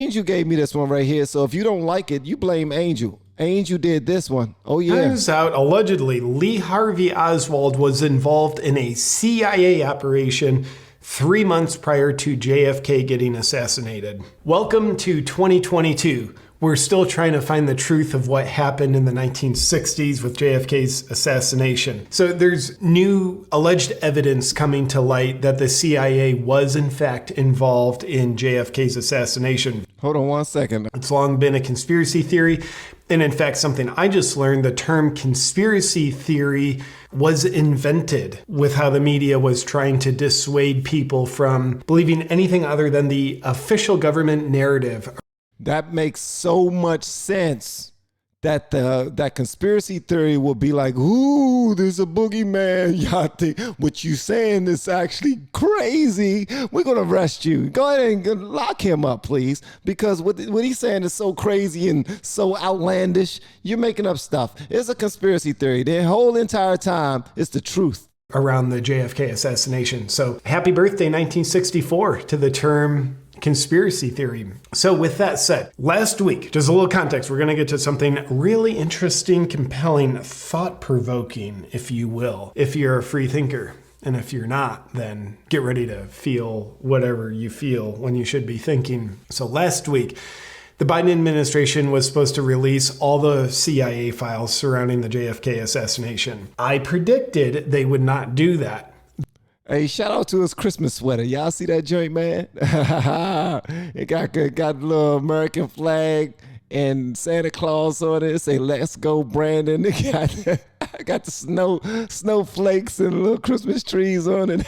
Angel gave me this one right here. So if you don't like it, you blame Angel. Angel did this one. Oh, yeah. Turns out, allegedly, Lee Harvey Oswald was involved in a CIA operation 3 months prior to JFK getting assassinated. Welcome to 2022. We're still trying to find the truth of what happened in the 1960s with JFK's assassination. So there's new alleged evidence coming to light that the CIA was in fact involved in JFK's assassination. Hold on 1 second. It's long been a conspiracy theory. And in fact, something I just learned, the term conspiracy theory was invented with how the media was trying to dissuade people from believing anything other than the official government narrative. That makes so much sense that that conspiracy theory will be like, ooh, there's a boogeyman. Y'all think what you saying is actually crazy. We're going to arrest you. Go ahead and lock him up, please. Because what he's saying is so crazy and so outlandish. You're making up stuff. It's a conspiracy theory. The whole entire time, it's the truth. Around the JFK assassination. So happy birthday, 1964, to the term conspiracy theory. So with that said, last week, just a little context, we're going to get to something really interesting, compelling, thought-provoking, if you will, if you're a free thinker. And if you're not, then get ready to feel whatever you feel when you should be thinking. So last week, the Biden administration was supposed to release all the CIA files surrounding the JFK assassination. I predicted they would not do that. Hey, shout out to his Christmas sweater. Y'all see that joint, man? It got the little American flag and Santa Claus on it. It say, "Let's go, Brandon." It got the snowflakes and little Christmas trees on it.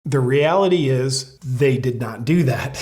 The reality is they did not do that.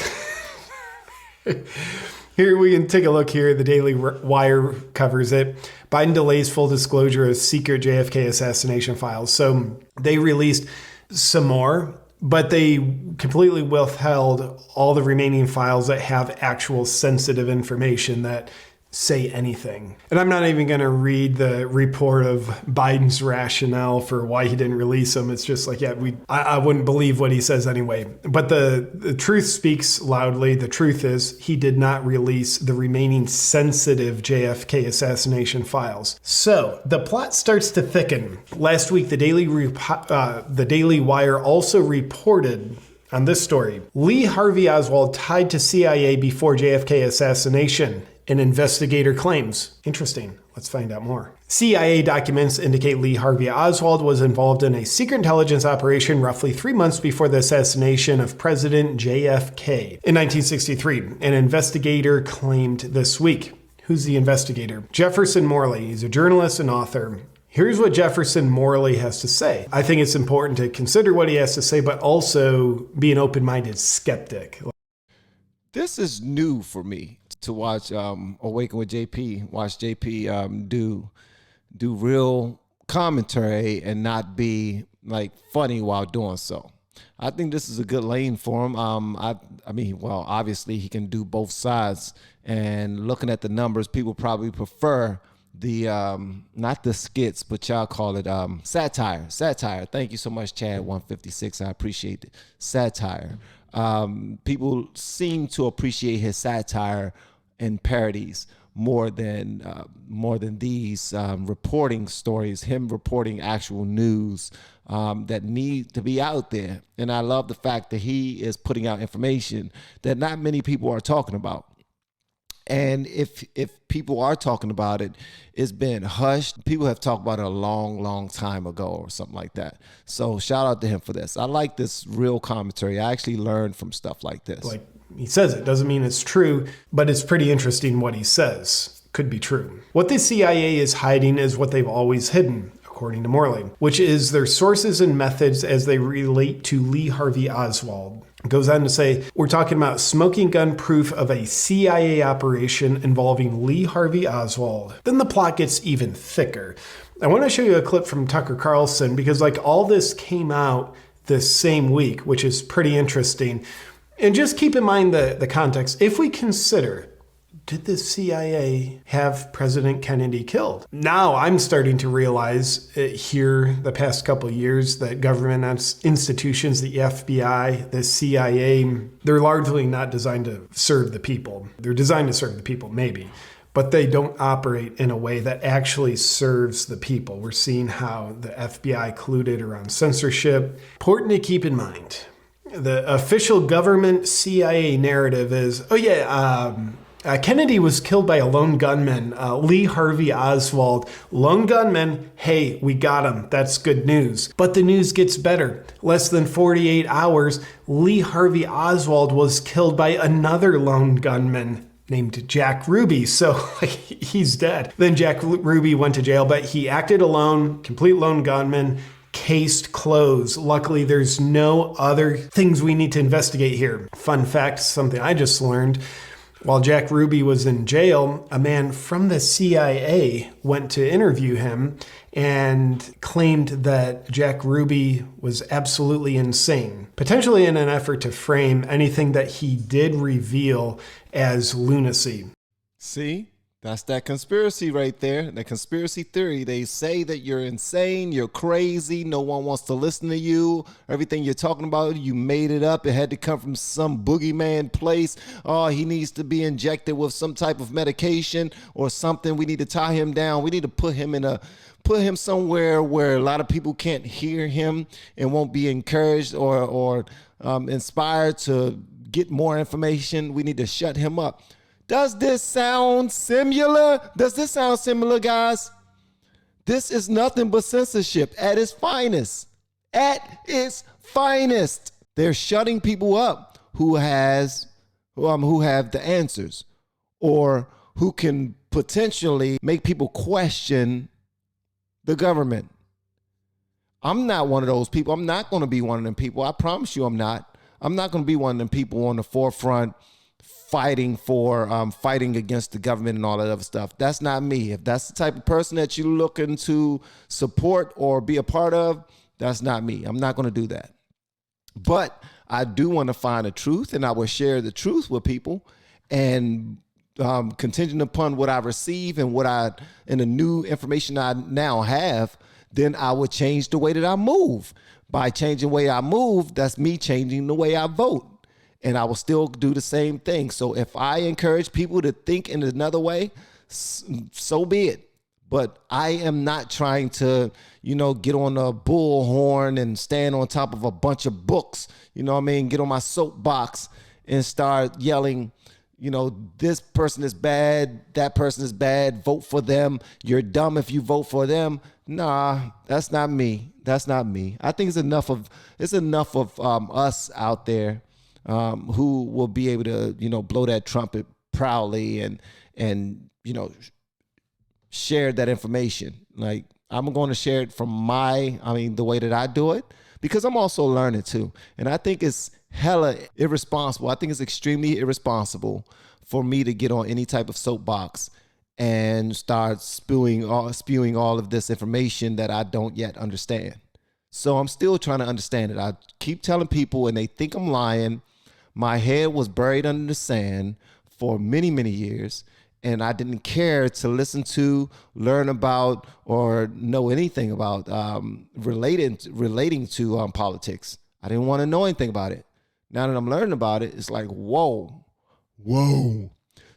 Here we can take a look here. The Daily Wire covers it. Biden delays full disclosure of secret JFK assassination files. So they released some more, but they completely withheld all the remaining files that have actual sensitive information that say anything. And I'm not even going to read the report of Biden's rationale for why he didn't release them. It's just like, yeah, I wouldn't believe what he says anyway. But the truth speaks loudly. The truth is he did not release the remaining sensitive JFK assassination files. So the plot starts to thicken. Last week, the Daily Wire also reported on this story: Lee Harvey Oswald tied to CIA before JFK assassination. An investigator claims. Interesting. Let's find out more. CIA documents indicate Lee Harvey Oswald was involved in a secret intelligence operation roughly 3 months before the assassination of President JFK in 1963. An investigator claimed this week. Who's the investigator? Jefferson Morley. He's a journalist and author. Here's what Jefferson Morley has to say. I think it's important to consider what he has to say, but also be an open-minded skeptic. This is new for me to watch Awaken with JP, watch JP do real commentary and not be like funny while doing so. I think this is a good lane for him. I mean, well, obviously he can do both sides, and looking at the numbers, people probably prefer the not the skits, but y'all call it satire. Thank you so much, Chad 156. I appreciate it. Satire. People seem to appreciate his satire and parodies more than these reporting stories, him reporting actual news that need to be out there. And I love the fact that he is putting out information that not many people are talking about. And if people are talking about it, it's been hushed. People have talked about it a long time ago or something like that. So shout out to him for this. I like this real commentary. I actually learned from stuff like this. Like he says it doesn't mean it's true, but it's pretty interesting what he says. Could be true. What the CIA is hiding is what they've always hidden, according to Morley, which is their sources and methods as they relate to Lee Harvey Oswald. It goes on to say, we're talking about smoking gun proof of a CIA operation involving Lee Harvey Oswald. Then the plot gets even thicker. I want to show you a clip from Tucker Carlson because like all this came out this same week, which is pretty interesting. And just keep in mind the context. If we consider did the CIA have President Kennedy killed? Now I'm starting to realize here the past couple of years that government institutions, the FBI, the CIA, they're largely not designed to serve the people. They're designed to serve the people, maybe, but they don't operate in a way that actually serves the people. We're seeing how the FBI colluded around censorship. Important to keep in mind. The official government CIA narrative is, Kennedy was killed by a lone gunman, Lee Harvey Oswald. Lone gunman, hey, we got him. That's good news. But the news gets better. Less than 48 hours, Lee Harvey Oswald was killed by another lone gunman named Jack Ruby. So he's dead. Then Jack Ruby went to jail, but he acted alone, complete lone gunman. Case closed. Luckily, there's no other things we need to investigate here. Fun fact, something I just learned. While Jack Ruby was in jail, a man from the CIA went to interview him and claimed that Jack Ruby was absolutely insane, potentially in an effort to frame anything that he did reveal as lunacy. See? That's that conspiracy right there, the conspiracy theory. They say that you're insane, you're crazy, no one wants to listen to you. Everything you're talking about, you made it up. It had to come from some boogeyman place. Oh, he needs to be injected with some type of medication or something. We need to tie him down. We need to put him somewhere where a lot of people can't hear him and won't be encouraged or inspired to get more information. We need to shut him up. Does this sound similar? Does this sound similar, guys? This is nothing but censorship at its finest. At its finest. They're shutting people up who have the answers or who can potentially make people question the government. I'm not one of those people. I'm not going to be one of them people. I promise you I'm not. I'm not going to be one of them people on the forefront fighting against the government and all that other stuff. That's not me. If that's the type of person that you're looking to support or be a part of, that's not me. I'm not going to do that. But I do want to find the truth, and I will share the truth with people. And contingent upon what I receive and the new information I now have, then I would change the way that I move. By changing the way I move, that's me changing the way I vote. And I will still do the same thing. So if I encourage people to think in another way, so be it. But I am not trying to, get on a bullhorn and stand on top of a bunch of books, get on my soapbox and start yelling, this person is bad, that person is bad, vote for them. You're dumb if you vote for them. Nah, that's not me. That's not me. I think it's enough of us out there who will be able to, blow that trumpet proudly and share that information. Like, I'm going to share it from the way that I do it, because I'm also learning too. And I think it's hella irresponsible. I think it's extremely irresponsible for me to get on any type of soapbox and start spewing all of this information that I don't yet understand. So I'm still trying to understand it. I keep telling people and they think I'm lying. My head was buried under the sand for many, many years, and I didn't care to listen to, learn about, or know anything about relating to politics. I didn't want to know anything about it. Now that I'm learning about it, it's like, whoa.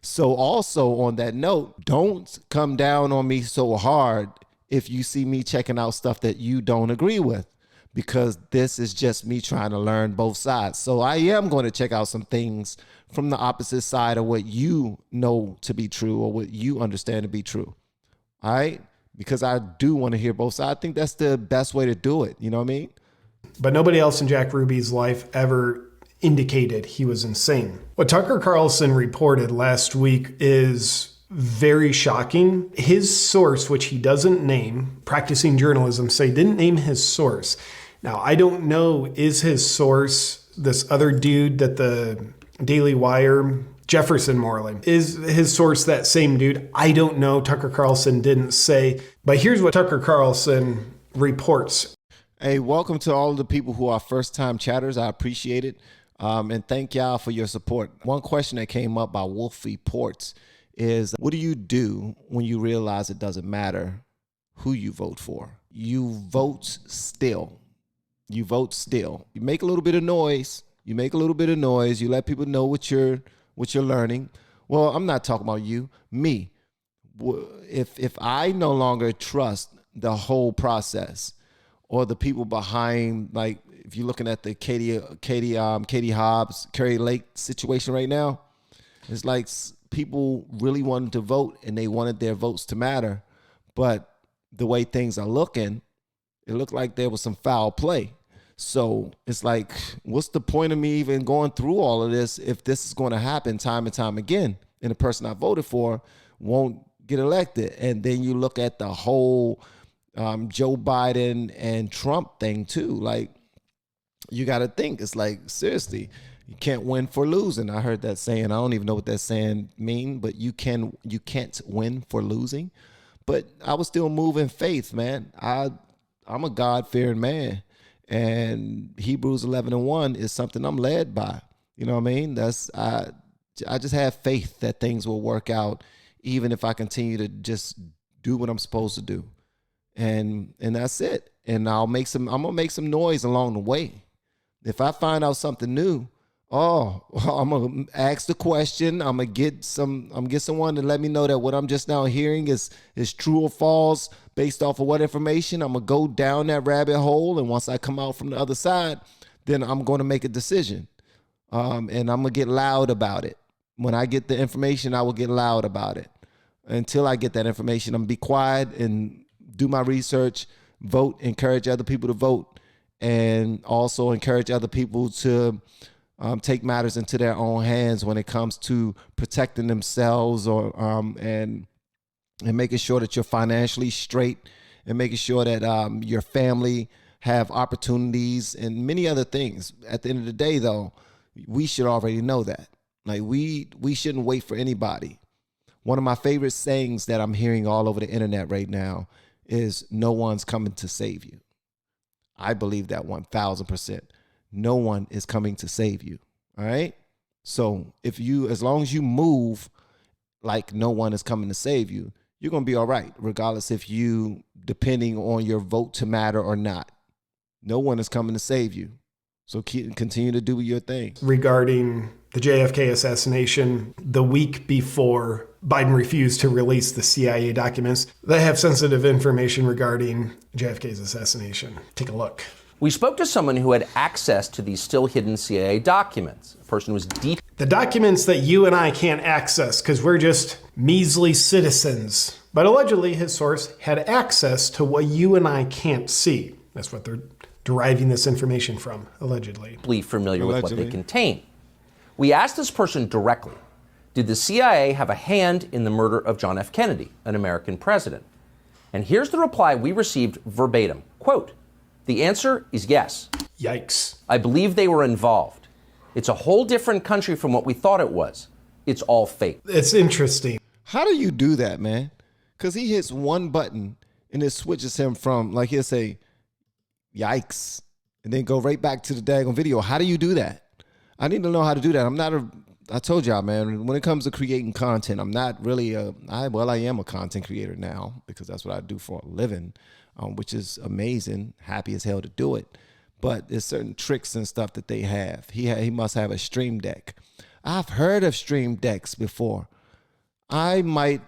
So also on that note, don't come down on me so hard if you see me checking out stuff that you don't agree with, because this is just me trying to learn both sides. So I am going to check out some things from the opposite side of what you know to be true or what you understand to be true. All right? Because I do want to hear both sides. I think that's the best way to do it. You know what I mean? But nobody else in Jack Ruby's life ever indicated he was insane. What Tucker Carlson reported last week is very shocking. His source, which he doesn't name, practicing journalism, so he didn't name his source. Now, I don't know, is his source this other dude that the Daily Wire, Jefferson Morley, is his source that same dude? I don't know. Tucker Carlson didn't say. But here's what Tucker Carlson reports. Hey, welcome to all of the people who are first-time chatters. I appreciate it. And thank y'all for your support. One question that came up by Wolfie Ports is what do you do when you realize it doesn't matter who you vote for? You vote still. You vote still. You make a little bit of noise. You let people know what you're learning. Well, I'm not talking about you, me. If I no longer trust the whole process or the people behind, like if you're looking at the Katie Hobbs, Kerry Lake situation right now, it's like people really wanted to vote and they wanted their votes to matter. But the way things are looking, it looked like there was some foul play. So it's like, what's the point of me even going through all of this if this is going to happen time and time again and the person I voted for won't get elected? And then you look at the whole Joe Biden and Trump thing too. Like, you got to think, it's like, seriously, you can't win for losing. I heard that saying. I don't even know what that saying mean, but you can't win for losing. But I was still moving faith, man. I'm a God-fearing man. And Hebrews 11:1 is something I'm led by. You know what I mean? I just have faith that things will work out, even if I continue to just do what I'm supposed to do. And that's it. And I'm gonna make some noise along the way. If I find out something new, I'm gonna ask the question. I'm gonna get someone to let me know that what I'm just now hearing is true or false based off of what information. I'm gonna go down that rabbit hole, and once I come out from the other side, then I'm gonna make a decision. And I'm gonna get loud about it. When I get the information, I will get loud about it. Until I get that information, I'm gonna be quiet and do my research, vote, encourage other people to vote, and also encourage other people to take matters into their own hands when it comes to protecting themselves and making sure that you're financially straight and making sure that your family have opportunities and many other things. At the end of the day, though, we should already know that. Like we shouldn't wait for anybody. One of my favorite sayings that I'm hearing all over the internet right now is no one's coming to save you. I believe that 1,000%. No one is coming to save you. All right. So as long as you move like no one is coming to save you, you're going to be all right, regardless if you, depending on your vote to matter or not. No one is coming to save you. So continue to do your thing. Regarding the JFK assassination, the week before Biden refused to release the CIA documents that have sensitive information regarding JFK's assassination. Take a look. We spoke to someone who had access to these still hidden CIA documents. A person who was deep. The documents that you and I can't access because we're just measly citizens. But allegedly, his source had access to what you and I can't see. That's what they're deriving this information from, allegedly. Familiar with what they contain. We asked this person directly, did the CIA have a hand in the murder of John F. Kennedy, an American president? And here's the reply we received verbatim. Quote, the answer is yes. Yikes. I believe they were involved. It's a whole different country from what we thought it was. It's all fake. It's interesting. How do you do that, man? Because he hits one button and it switches him from, like, he'll say, yikes, and then go right back to the daggone video. How do you do that? I need to know how to do that. I told y'all, man, when it comes to creating content, I'm not really I am a content creator now because that's what I do for a living, which is amazing. Happy as hell to do it. But there's certain tricks and stuff that they have. He must have a stream deck. I've heard of stream decks before. I might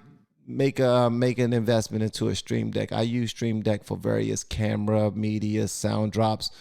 make an investment into a stream deck. I use stream deck for various camera, media, sound drops.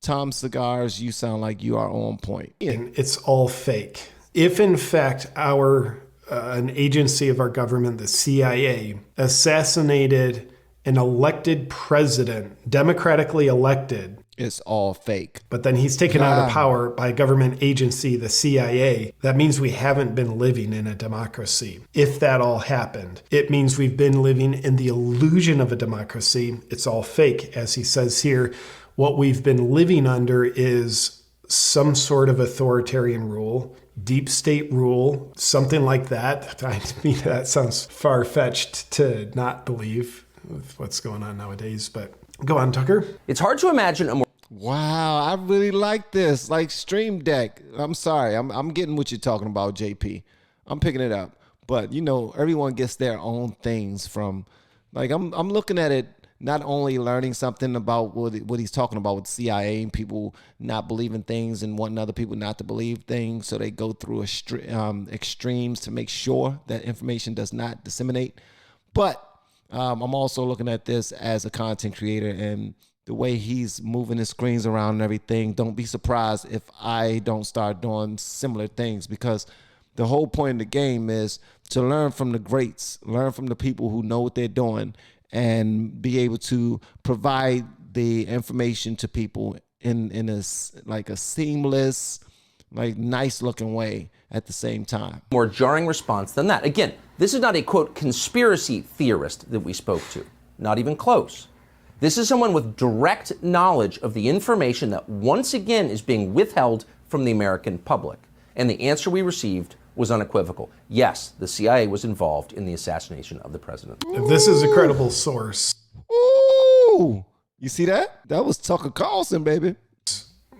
Tom Cigars, you sound like you are on point. It's all fake. If in fact an agency of our government, the CIA, assassinated an elected president, democratically elected, it's all fake. But then he's taken out of power by a government agency, the CIA. That means we haven't been living in a democracy. If that all happened, it means we've been living in the illusion of a democracy. It's all fake. As he says here, what we've been living under is some sort of authoritarian rule, deep state rule, something like that. I mean, that sounds far-fetched to not believe with what's going on nowadays, but go on, Tucker. It's hard to imagine a more... Wow, I really like this. Like Stream Deck. I'm sorry. I'm getting what you're talking about, JP. I'm picking it up. But you know, everyone gets their own things from. Like I'm looking at it. Not only learning something about what he's talking about with CIA and people not believing things and wanting other people not to believe things, so they go through extremes to make sure that information does not disseminate. But I'm also looking at this as a content creator and the way he's moving his screens around and everything. Don't be surprised if I don't start doing similar things, because the whole point of the game is to learn from the greats, learn from the people who know what they're doing, and be able to provide the information to people in a seamless, like nice looking way at the same time. More jarring response than that. Again, this is not a quote conspiracy theorist that we spoke to, not even close. This is someone with direct knowledge of the information that once again is being withheld from the American public. And the answer we received was unequivocal. Yes, the CIA was involved in the assassination of the president. If this is a credible source. Ooh, you see that? That was Tucker Carlson, baby.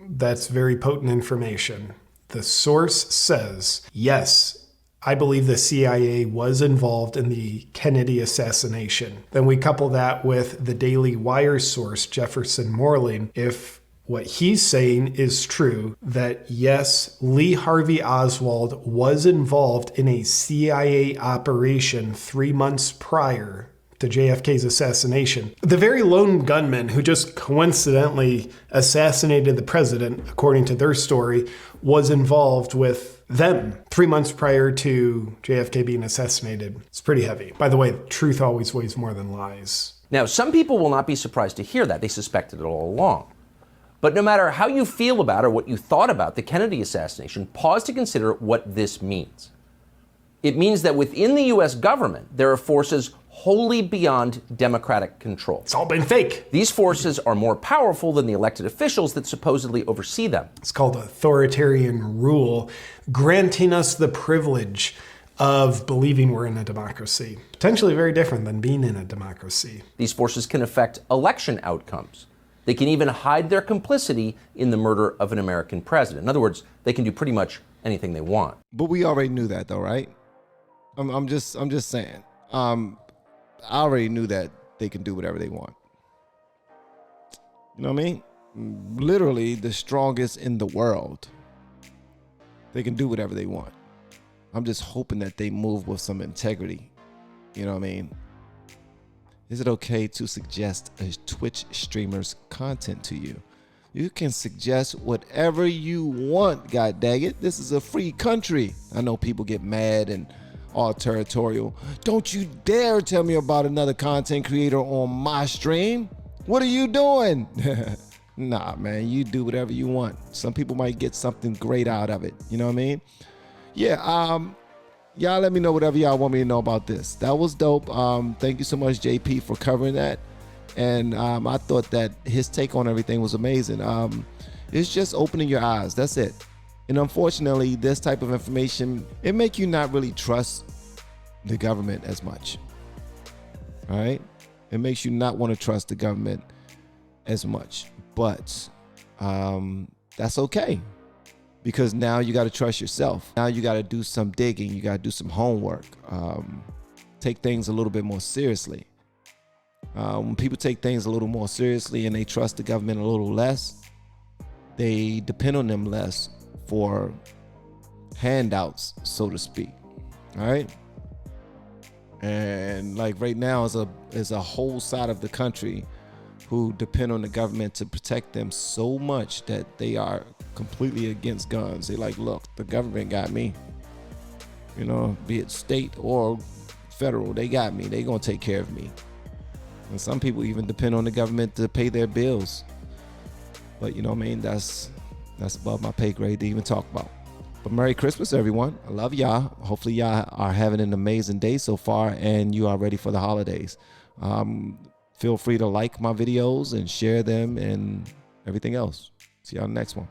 That's very potent information. The source says, yes, I believe the CIA was involved in the Kennedy assassination. Then we couple that with the Daily Wire source, Jefferson Morley. If what he's saying is true, that yes, Lee Harvey Oswald was involved in a CIA operation 3 months prior to JFK's assassination. The very lone gunman who just coincidentally assassinated the president, according to their story, was involved with them 3 months prior to JFK being assassinated. It's pretty heavy. By the way, truth always weighs more than lies. Now, some people will not be surprised to hear that. They suspected it all along. But no matter how you feel about or what you thought about the Kennedy assassination, pause to consider what this means. It means that within the U.S. government, there are forces wholly beyond democratic control. It's all been fake. These forces are more powerful than the elected officials that supposedly oversee them. It's called authoritarian rule, granting us the privilege of believing we're in a democracy. Potentially very different than being in a democracy. These forces can affect election outcomes. They can even hide their complicity in the murder of an American president. In other words, they can do pretty much anything they want. But we already knew that, though, right? I'm just saying. I already knew that they can do whatever they want. You know what I mean? Literally the strongest in the world. They can do whatever they want. I'm just hoping that they move with some integrity. You know what I mean? Is it okay to suggest a Twitch streamer's content to you? You can suggest whatever you want, god dang it. This is a free country. I know people get mad and all territorial. Don't you dare tell me about another content creator on my stream. What are you doing? Nah, man, you do whatever you want. Some people might get something great out of it. You know what I mean? Yeah, y'all let me know whatever y'all want me to know about this. That was dope. Thank you so much, JP, for covering that. And I thought that his take on everything was amazing. It's just opening your eyes. That's it. And unfortunately, this type of information, it make you not really trust the government as much. All right? It makes you not want to trust the government as much. But that's okay. Because now you got to trust yourself. Now you got to do some digging. You got to do some homework. Take things a little bit more seriously. When people take things a little more seriously and they trust the government a little less, they depend on them less for handouts, so to speak. All right. And like right now is a whole side of the country who depend on the government to protect them so much that they are completely against guns. They like, look, the government got me. You know, be it state or federal, they got me. They gonna take care of me. And some people even depend on the government to pay their bills. But you know what I mean? That's above my pay grade to even talk about. But Merry Christmas, everyone. I love y'all. Hopefully y'all are having an amazing day so far and you are ready for the holidays. Feel free to like my videos and share them and everything else. See y'all next one.